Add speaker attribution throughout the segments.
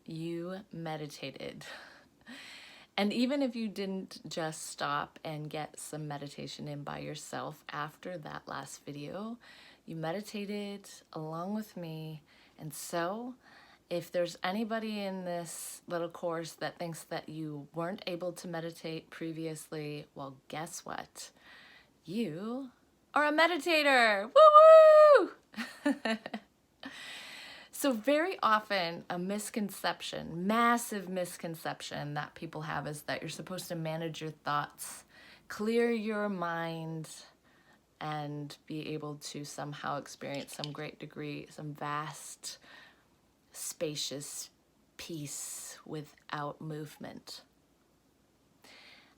Speaker 1: you meditated. And even if you didn't just stop and get some meditation in by yourself after that last video, you meditated along with me. And so if there's anybody in this little course that thinks that you weren't able to meditate previously, well, guess what? You are a meditator. Woo woo! So very often a misconception, massive misconception that people have is that you're supposed to manage your thoughts, clear your mind, and be able to somehow experience some great degree, some vast, spacious peace without movement.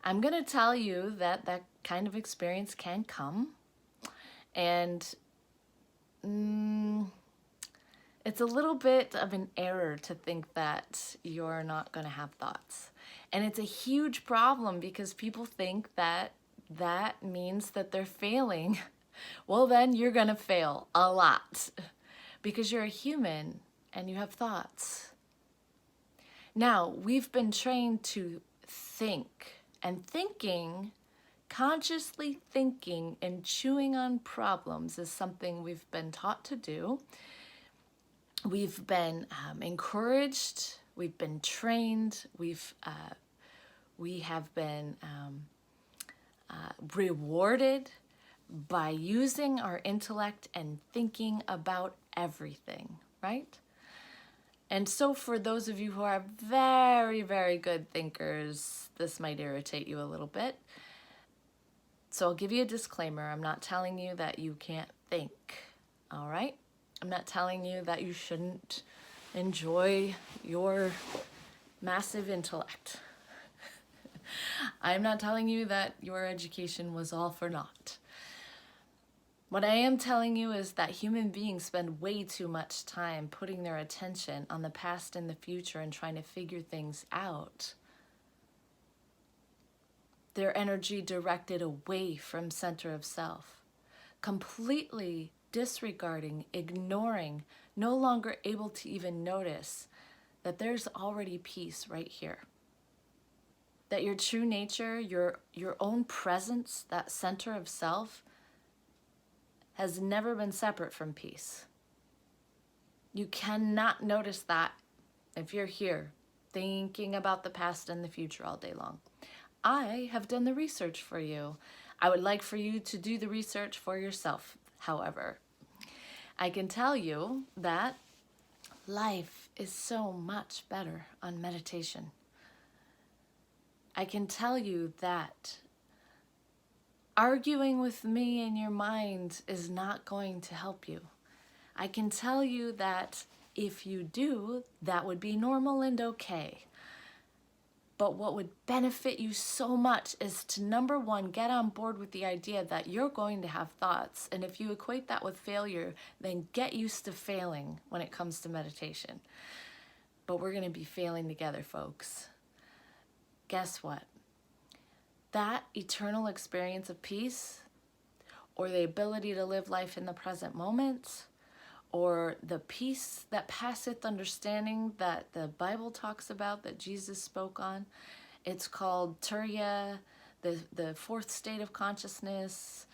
Speaker 1: I'm going to tell you that that kind of experience can come, and it's a little bit of an error to think that you're not going to have thoughts. And it's a huge problem because people think that that means that they're failing. Well, then you're going to fail a lot because you're a human and you have thoughts. Now, we've been trained to think, and thinking, consciously thinking and chewing on problems is something we've been taught to do. We've been encouraged, we've been trained, we have been rewarded by using our intellect and thinking about everything, right? And so for those of you who are very, very good thinkers, this might irritate you a little bit. So I'll give you a disclaimer. I'm not telling you that you can't think, all right? I'm not telling you that you shouldn't enjoy your massive intellect. I'm not telling you that your education was all for naught. What I am telling you is that human beings spend way too much time putting their attention on the past and the future and trying to figure things out. Their energy directed away from center of self, completely disregarding, ignoring, no longer able to even notice that there's already peace right here. That your true nature, your own presence, that center of self, has never been separate from peace. You cannot notice that if you're here thinking about the past and the future all day long. I have done the research for you. I would like for you to do the research for yourself. However, I can tell you that life is so much better on meditation. I can tell you that arguing with me in your mind is not going to help you. I can tell you that if you do, that would be normal and okay. But what would benefit you so much is to, number one, get on board with the idea that you're going to have thoughts. And if you equate that with failure, then get used to failing when it comes to meditation. But we're going to be failing together, folks. Guess what? That eternal experience of peace, or the ability to live life in the present moment, or the peace that passeth understanding that the Bible talks about, that Jesus spoke on. It's called Turiya, the fourth state of consciousness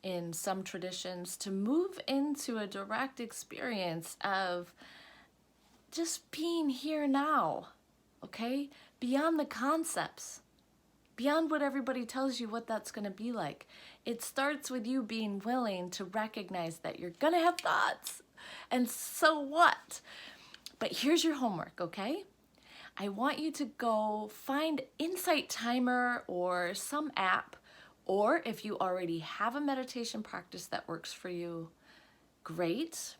Speaker 1: in some traditions, to move into a direct experience of just being here now, okay? Beyond the concepts, beyond what everybody tells you what that's going to be like. It starts with you being willing to recognize that you're going to have thoughts. And so what? But here's your homework, okay? I want you to go find Insight Timer or some app, or if you already have a meditation practice that works for you, great.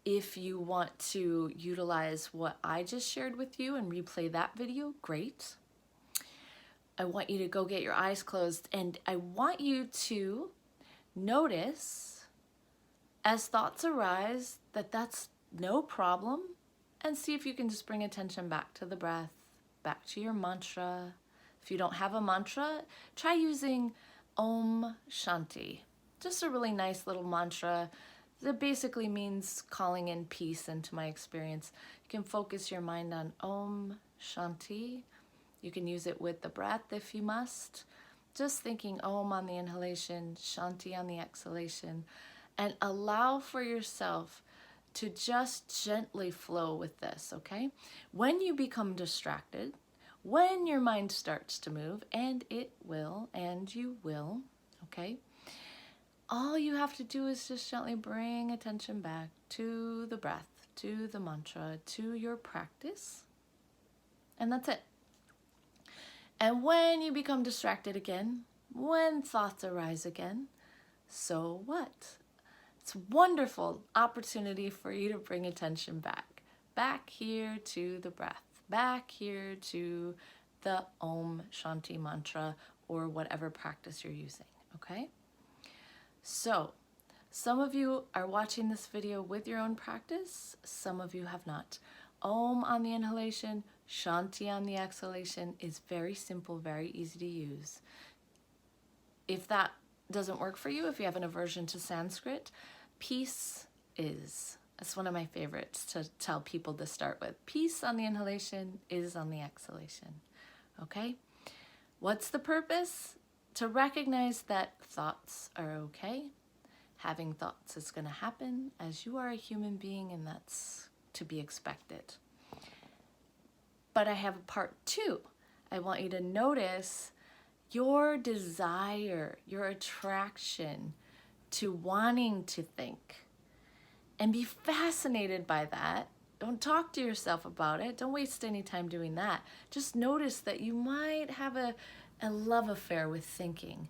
Speaker 1: If you want to utilize what I just shared with you and replay that video, great. I want you to go get your eyes closed, and I want you to notice as thoughts arise that that's no problem, and see if you can just bring attention back to the breath, back to your mantra. If you don't have a mantra, try using Om Shanti. Just a really nice little mantra It basically means calling in peace into my experience. You can focus your mind on Om Shanti. You can use it with the breath if you must. Just thinking Om on the inhalation, Shanti on the exhalation, and allow for yourself to just gently flow with this, okay? When you become distracted, when your mind starts to move, and it will, and you will, okay? All you have to do is just gently bring attention back to the breath, to the mantra, to your practice, and that's it. And when you become distracted again, when thoughts arise again, so what? It's a wonderful opportunity for you to bring attention back here to the breath, back here to the Om Shanti mantra or whatever practice you're using, okay? So, some of you are watching this video with your own practice, some of you have not. Om on the inhalation, Shanti on the exhalation is very simple, very easy to use. If that doesn't work for you, if you have an aversion to Sanskrit, peace is. That's one of my favorites to tell people to start with. Peace on the inhalation, is on the exhalation, okay? What's the purpose? To recognize that thoughts are okay. Having thoughts is going to happen as you are a human being, and that's to be expected. But I have a part two. I want you to notice your desire, your attraction to wanting to think, and be fascinated by that. Don't talk to yourself about it. Don't waste any time doing that. Just notice that you might have a love affair with thinking,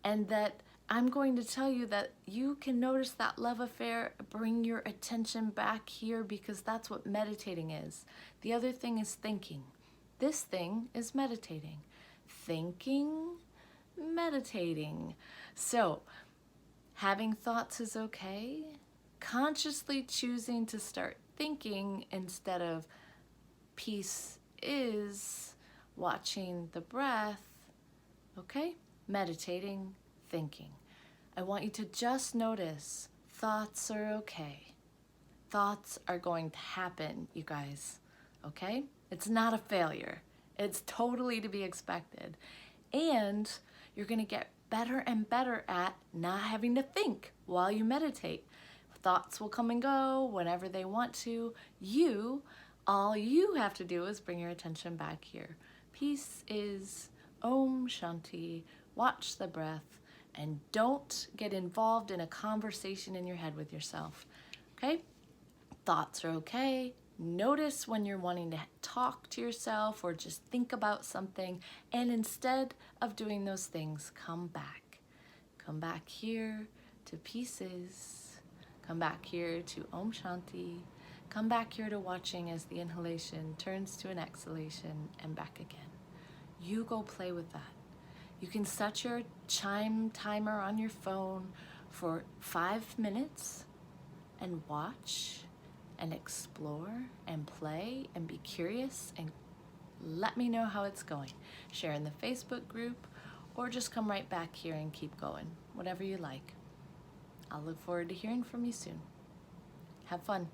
Speaker 1: and that I'm going to tell you that you can notice that love affair, bring your attention back here, because that's what meditating is. The other thing is thinking. This thing is meditating. Thinking, meditating. So, having thoughts is okay. Consciously choosing to start thinking instead of peace is watching the breath, okay? Meditating, thinking. I want you to just notice thoughts are okay. Thoughts are going to happen, you guys, okay? It's not a failure. It's totally to be expected. And you're going to get better and better at not having to think while you meditate. Thoughts will come and go whenever they want to. All you have to do is bring your attention back here. Peace is Om Shanti. Watch the breath and don't get involved in a conversation in your head with yourself. Okay? Thoughts are okay. Notice when you're wanting to talk to yourself or just think about something, and instead of doing those things, come back. Come back here to pieces. Come back here to Om Shanti. Come back here to watching as the inhalation turns to an exhalation and back again. You go play with that. You can set your chime timer on your phone for 5 minutes and watch and explore and play and be curious and let me know how it's going. Share in the Facebook group or just come right back here and keep going, whatever you like. I'll look forward to hearing from you soon. Have fun.